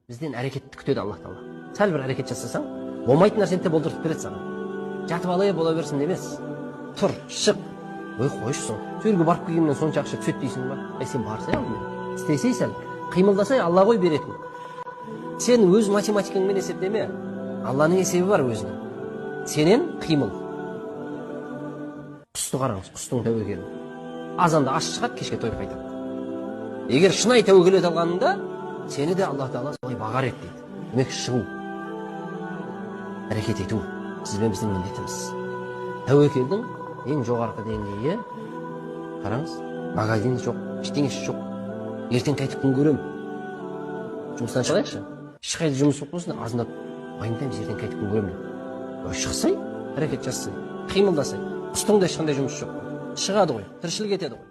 Бізден әрекетті күтеді Аллах Тағала. Сәл бір әрекет жасасаң, болмайтын нәрсені де болдыртып береді саған. Жатып алай бола берсін емес. Тұр, шық. Ой, қойшысың. Сөйлге барып келгеннен сонша ақша түсет дейсің ба? Сен барсай алдымен. Істесей сәл, қимылдасай Алла ғой беретін. Сен өз математикаңмен есептеме. Алланың есебі бар өзінің. Сенен қимыл. Құсты қараңыз, құстың тәуекелі. Азанда аш шығады, кешке той қайтады. Егер шынай тәуекел ете алғаныңда, сені де Аллах Тағала солай бағар ет дейді. Демек шығу, әрекет ету сізбен біздің міндетіміз. Тәуекелдің ең жоғарғы деңгейі, қараңыз, магазин жоқ, ештеңесі жоқ. Ертең қайтып күн көрем. Жұмыстан шығайықшы. Ешқайда жұмыс жоқ болсын, азындап уайымдаймыз, ертең қайтып күн көрем деп. Шықсай, әрекет жассай, қимылдасай. Құстың да ешқандай жұмыс жоқ. Шығады ғой, тіршілік етеді ғой.